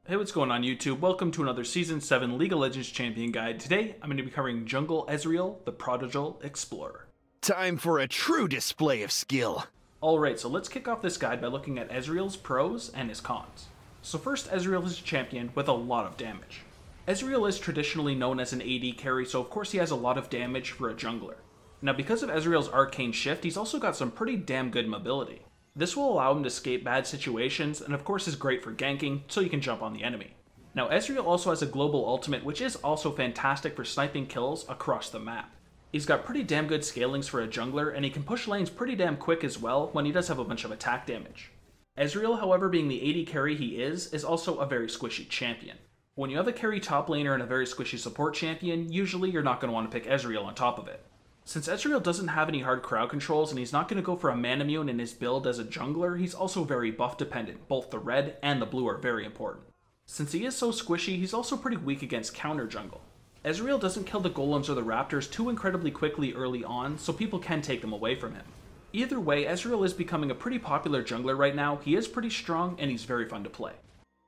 Hey, what's going on YouTube? Welcome to another Season 7 League of Legends Champion Guide. Today, I'm going to be covering Jungle Ezreal, the Prodigal Explorer. Time for a true display of skill. Alright, so let's kick off this guide by looking at Ezreal's pros and his cons. So first, Ezreal is a champion with a lot of damage. Ezreal is traditionally known as an AD carry, so of course he has a lot of damage for a jungler. Now because of Ezreal's arcane shift, he's also got some pretty damn good mobility. This will allow him to escape bad situations, and of course is great for ganking, so you can jump on the enemy. Now Ezreal also has a global ultimate, which is also fantastic for sniping kills across the map. He's got pretty damn good scalings for a jungler, and he can push lanes pretty damn quick as well when he does have a bunch of attack damage. Ezreal, however, being the AD carry he is also a very squishy champion. When you have a carry top laner and a very squishy support champion, usually you're not going to want to pick Ezreal on top of it. Since Ezreal doesn't have any hard crowd controls and he's not going to go for a mana immune in his build as a jungler, he's also very buff dependent. Both the red and the blue are very important. Since he is so squishy, he's also pretty weak against counter jungle. Ezreal doesn't kill the golems or the raptors too incredibly quickly early on, so people can take them away from him. Either way, Ezreal is becoming a pretty popular jungler right now. He is pretty strong and he's very fun to play.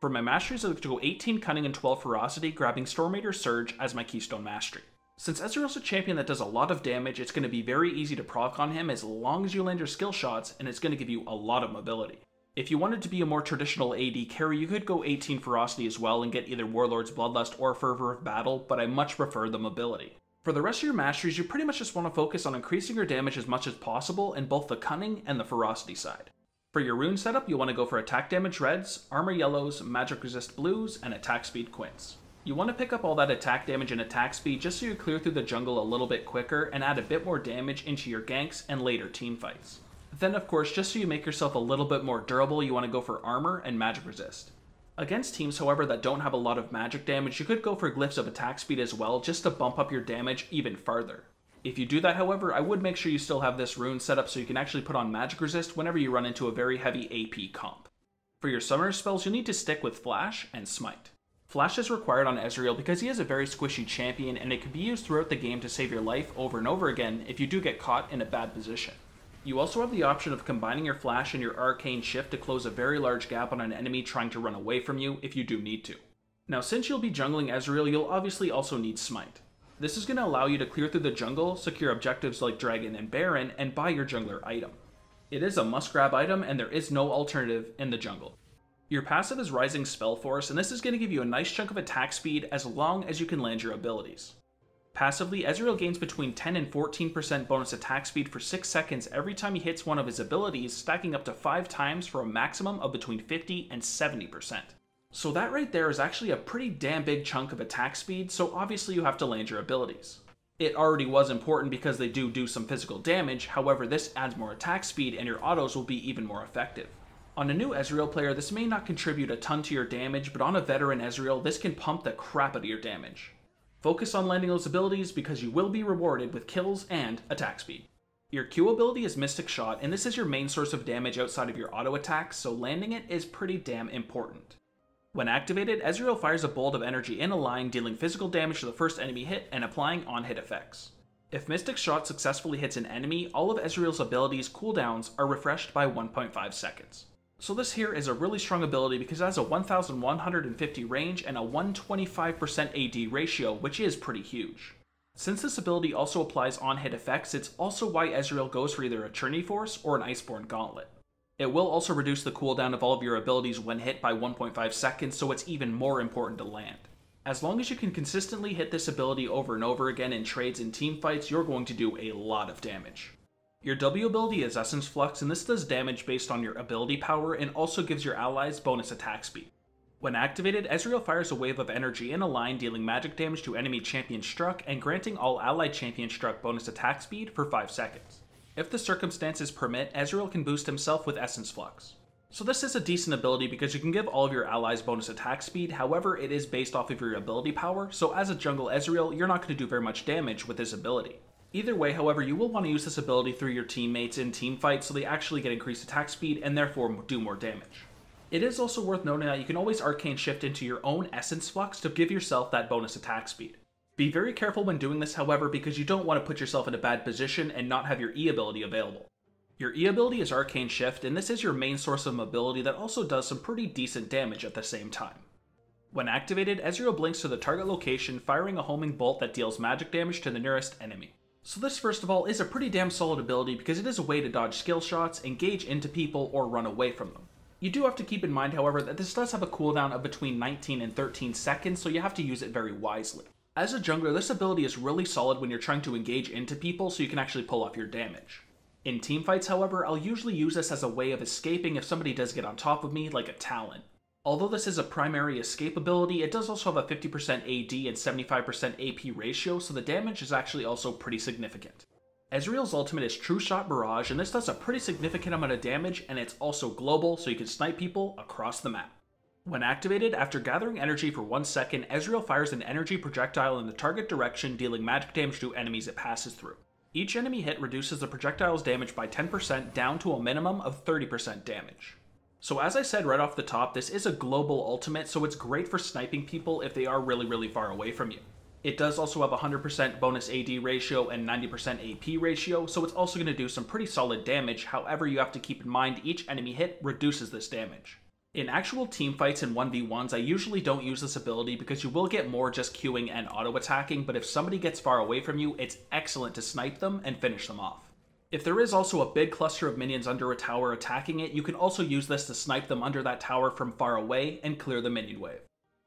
For my masteries, I like to go 18 Cunning and 12 Ferocity, grabbing Stormator Surge as my keystone mastery. Since Ezreal's a champion that does a lot of damage, it's going to be very easy to proc on him as long as you land your skill shots, and it's going to give you a lot of mobility. If you wanted to be a more traditional AD carry, you could go 18 Ferocity as well and get either Warlord's Bloodlust or Fervor of Battle, but I much prefer the mobility. For the rest of your masteries, you pretty much just want to focus on increasing your damage as much as possible in both the Cunning and the Ferocity side. For your rune setup, you want to go for attack damage reds, armor yellows, magic resist blues, and attack speed quints. You want to pick up all that attack damage and attack speed just so you clear through the jungle a little bit quicker and add a bit more damage into your ganks and later team fights. Then of course, just so you make yourself a little bit more durable, you want to go for armor and magic resist. Against teams, however, that don't have a lot of magic damage, you could go for glyphs of attack speed as well just to bump up your damage even farther. If you do that, however, I would make sure you still have this rune set up so you can actually put on magic resist whenever you run into a very heavy AP comp. For your summoner spells, you'll need to stick with Flash and Smite. Flash is required on Ezreal because he is a very squishy champion and it can be used throughout the game to save your life over and over again if you do get caught in a bad position. You also have the option of combining your Flash and your Arcane Shift to close a very large gap on an enemy trying to run away from you if you do need to. Now since you'll be jungling Ezreal, you'll obviously also need Smite. This is going to allow you to clear through the jungle, secure objectives like Dragon and Baron, and buy your jungler item. It is a must-grab item and there is no alternative in the jungle. Your passive is Rising Spell Force, and this is going to give you a nice chunk of attack speed as long as you can land your abilities. Passively, Ezreal gains between 10 and 14% bonus attack speed for 6 seconds every time he hits one of his abilities, stacking up to 5 times for a maximum of between 50 and 70%. So that right there is actually a pretty damn big chunk of attack speed, so obviously you have to land your abilities. It already was important because they do some physical damage, however this adds more attack speed and your autos will be even more effective. On a new Ezreal player, this may not contribute a ton to your damage, but on a veteran Ezreal, this can pump the crap out of your damage. Focus on landing those abilities because you will be rewarded with kills and attack speed. Your Q ability is Mystic Shot, and this is your main source of damage outside of your auto attacks, so landing it is pretty damn important. When activated, Ezreal fires a bolt of energy in a line, dealing physical damage to the first enemy hit and applying on-hit effects. If Mystic Shot successfully hits an enemy, all of Ezreal's abilities' cooldowns are refreshed by 1.5 seconds. So this here is a really strong ability because it has a 1150 range and a 125% AD ratio, which is pretty huge. Since this ability also applies on-hit effects, it's also why Ezreal goes for either a Trinity Force or an Iceborne Gauntlet. It will also reduce the cooldown of all of your abilities when hit by 1.5 seconds, so it's even more important to land. As long as you can consistently hit this ability over and over again in trades and teamfights, you're going to do a lot of damage. Your W ability is Essence Flux, and this does damage based on your ability power and also gives your allies bonus attack speed. When activated, Ezreal fires a wave of energy in a line, dealing magic damage to enemy champion struck and granting all allied champion struck bonus attack speed for 5 seconds. If the circumstances permit, Ezreal can boost himself with Essence Flux. So this is a decent ability because you can give all of your allies bonus attack speed, however it is based off of your ability power, so as a jungle Ezreal, you're not going to do very much damage with this ability. Either way, however, you will want to use this ability through your teammates in teamfights so they actually get increased attack speed and therefore do more damage. It is also worth noting that you can always Arcane Shift into your own Essence Flux to give yourself that bonus attack speed. Be very careful when doing this, however, because you don't want to put yourself in a bad position and not have your E ability available. Your E ability is Arcane Shift, and this is your main source of mobility that also does some pretty decent damage at the same time. When activated, Ezreal blinks to the target location, firing a homing bolt that deals magic damage to the nearest enemy. So this first of all is a pretty damn solid ability because it is a way to dodge skill shots, engage into people, or run away from them. You do have to keep in mind, however, that this does have a cooldown of between 19 and 13 seconds, so you have to use it very wisely. As a jungler, this ability is really solid when you're trying to engage into people so you can actually pull off your damage. In teamfights, however, I'll usually use this as a way of escaping if somebody does get on top of me, like a Talon. Although this is a primary escape ability, it does also have a 50% AD and 75% AP ratio, so the damage is actually also pretty significant. Ezreal's ultimate is True Shot Barrage, and this does a pretty significant amount of damage, and it's also global, so you can snipe people across the map. When activated, after gathering energy for 1 second, Ezreal fires an energy projectile in the target direction, dealing magic damage to enemies it passes through. Each enemy hit reduces the projectile's damage by 10% down to a minimum of 30% damage. So as I said right off the top, this is a global ultimate, so it's great for sniping people if they are really far away from you. It does also have a 100% bonus AD ratio and 90% AP ratio, so it's also going to do some pretty solid damage. However, you have to keep in mind each enemy hit reduces this damage. In actual teamfights and 1v1s, I usually don't use this ability because you will get more just queuing and auto-attacking, but if somebody gets far away from you, it's excellent to snipe them and finish them off. If there is also a big cluster of minions under a tower attacking it, you can also use this to snipe them under that tower from far away and clear the minion wave.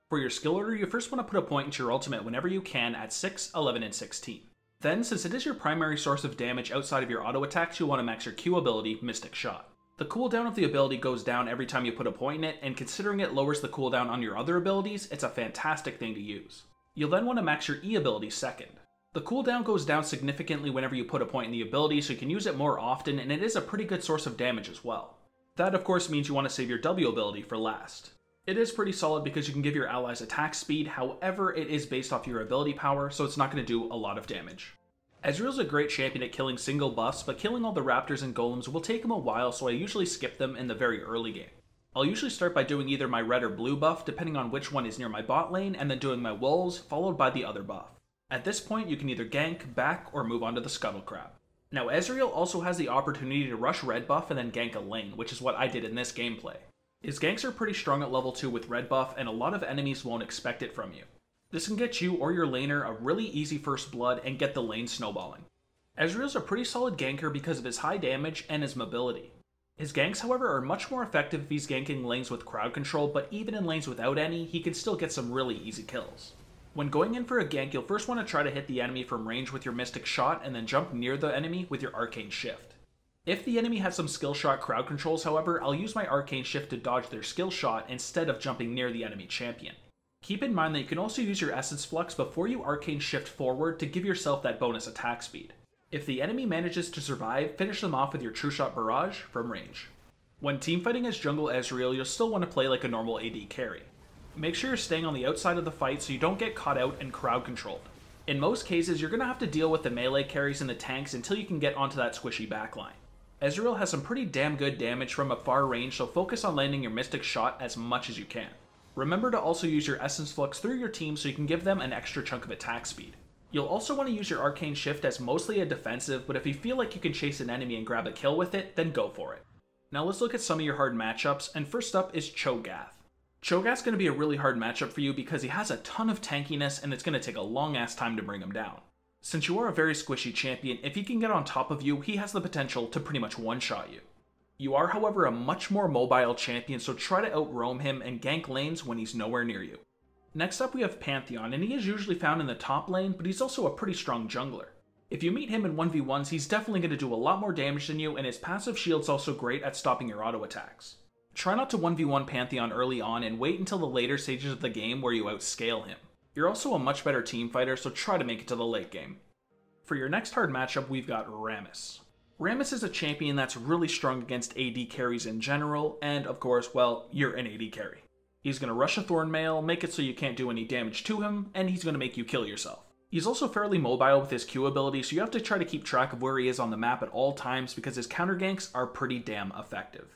For your skill order, you first want to put a point into your ultimate whenever you can at 6, 11, and 16. Then, since it is your primary source of damage outside of your auto attacks, you'll want to max your Q ability, Mystic Shot. The cooldown of the ability goes down every time you put a point in it, and considering it lowers the cooldown on your other abilities, it's a fantastic thing to use. You'll then want to max your E ability second. The cooldown goes down significantly whenever you put a point in the ability, so you can use it more often, and it is a pretty good source of damage as well. That of course means you want to save your W ability for last. It is pretty solid because you can give your allies attack speed, however it is based off your ability power, so it's not going to do a lot of damage. Ezreal's a great champion at killing single buffs, but killing all the raptors and golems will take him a while, so I usually skip them in the very early game. I'll usually start by doing either my red or blue buff, depending on which one is near my bot lane, and then doing my wolves, followed by the other buff. At this point, you can either gank, back, or move on to the Scuttle Crab. Now Ezreal also has the opportunity to rush red buff and then gank a lane, which is what I did in this gameplay. His ganks are pretty strong at level 2 with red buff, and a lot of enemies won't expect it from you. This can get you or your laner a really easy first blood and get the lane snowballing. Ezreal's a pretty solid ganker because of his high damage and his mobility. His ganks, however, are much more effective if he's ganking lanes with crowd control, but even in lanes without any, he can still get some really easy kills. When going in for a gank, you'll first want to try to hit the enemy from range with your Mystic Shot and then jump near the enemy with your Arcane Shift. If the enemy has some skill shot crowd controls, however, I'll use my Arcane Shift to dodge their skill shot instead of jumping near the enemy champion. Keep in mind that you can also use your Essence Flux before you Arcane Shift forward to give yourself that bonus attack speed. If the enemy manages to survive, finish them off with your True Shot Barrage from range. When teamfighting as jungle Ezreal, you'll still want to play like a normal AD carry. Make sure you're staying on the outside of the fight so you don't get caught out and crowd controlled. In most cases, you're going to have to deal with the melee carries and the tanks until you can get onto that squishy backline. Ezreal has some pretty damn good damage from a far range, so focus on landing your Mystic Shot as much as you can. Remember to also use your Essence Flux through your team so you can give them an extra chunk of attack speed. You'll also want to use your Arcane Shift as mostly a defensive, but if you feel like you can chase an enemy and grab a kill with it, then go for it. Now let's look at some of your hard matchups, and first up is Cho'Gath. Cho'Gath's going to be a really hard matchup for you because he has a ton of tankiness and it's going to take a long ass time to bring him down. Since you are a very squishy champion, if he can get on top of you, he has the potential to pretty much one-shot you. You are, however, a much more mobile champion, so try to outroam him and gank lanes when he's nowhere near you. Next up we have Pantheon, and he is usually found in the top lane, but he's also a pretty strong jungler. If you meet him in 1v1s, he's definitely going to do a lot more damage than you, and his passive shield's also great at stopping your auto attacks. Try not to 1v1 Pantheon early on, and wait until the later stages of the game where you outscale him. You're also a much better team fighter, so try to make it to the late game. For your next hard matchup, we've got Rammus. Rammus is a champion that's really strong against AD carries in general, and of course, well, you're an AD carry. He's going to rush a Thornmail, make it so you can't do any damage to him, and he's going to make you kill yourself. He's also fairly mobile with his Q ability, so you have to try to keep track of where he is on the map at all times because his counter ganks are pretty damn effective.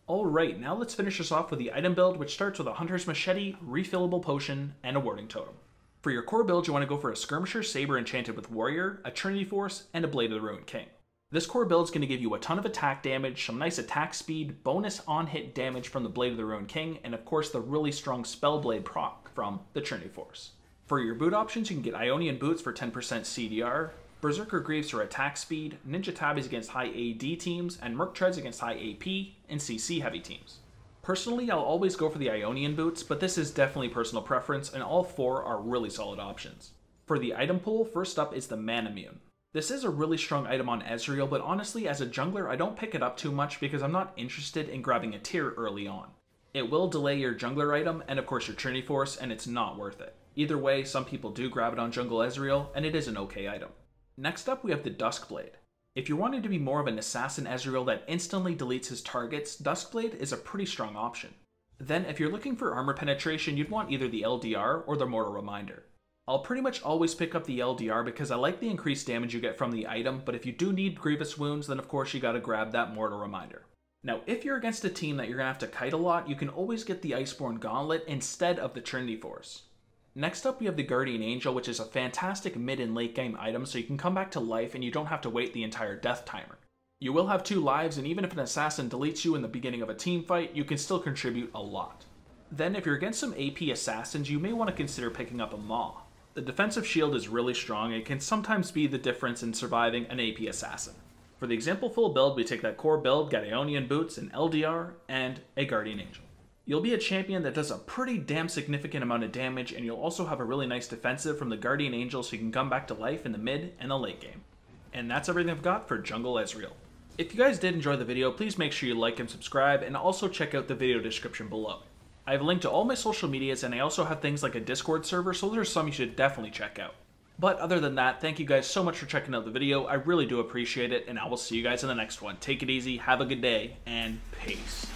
Alright, now let's finish this off with the item build, which starts with a Hunter's Machete, refillable potion, and a Warding Totem. For your core build, you want to go for a Skirmisher Saber enchanted with Warrior, a Trinity Force, and a Blade of the Ruined King. This core build is going to give you a ton of attack damage, some nice attack speed, bonus on-hit damage from the Blade of the Ruined King, and of course the really strong Spellblade proc from the Trinity Force. For your boot options, you can get Ionian Boots for 10% CDR, Berserker Greaves for attack speed, Ninja Tabbies against high AD teams, and Merc Treads against high AP and CC heavy teams. Personally, I'll always go for the Ionian Boots, but this is definitely personal preference, and all four are really solid options. For the item pool, first up is the Manamune. This is a really strong item on Ezreal, but honestly, as a jungler, I don't pick it up too much because I'm not interested in grabbing a tier early on. It will delay your jungler item, and of course your Trinity Force, and it's not worth it. Either way, some people do grab it on jungle Ezreal, and it is an okay item. Next up, we have the Duskblade. If you're wanting to be more of an assassin Ezreal that instantly deletes his targets, Duskblade is a pretty strong option. Then, if you're looking for armor penetration, you'd want either the LDR or the Mortal Reminder. I'll pretty much always pick up the LDR because I like the increased damage you get from the item, but if you do need Grievous Wounds, then of course you gotta grab that Mortal Reminder. Now, if you're against a team that you're gonna have to kite a lot, you can always get the Iceborne Gauntlet instead of the Trinity Force. Next up, we have the Guardian Angel, which is a fantastic mid and late game item, so you can come back to life and you don't have to wait the entire death timer. You will have 2 lives, and even if an assassin deletes you in the beginning of a team fight, you can still contribute a lot. Then, if you're against some AP assassins, you may want to consider picking up a Maw. The defensive shield is really strong and can sometimes be the difference in surviving an AP assassin. For the example full build, we take that core build, get Ionian Boots, an LDR, and a Guardian Angel. You'll be a champion that does a pretty damn significant amount of damage, and you'll also have a really nice defensive from the Guardian Angel so you can come back to life in the mid and the late game. And that's everything I've got for Jungle Ezreal. If you guys did enjoy the video, please make sure you like and subscribe, and also check out the video description below. I have a link to all my social medias, and I also have things like a Discord server, so there's some you should definitely check out. But other than that, thank you guys so much for checking out the video. I really do appreciate it, and I will see you guys in the next one. Take it easy, have a good day, and peace.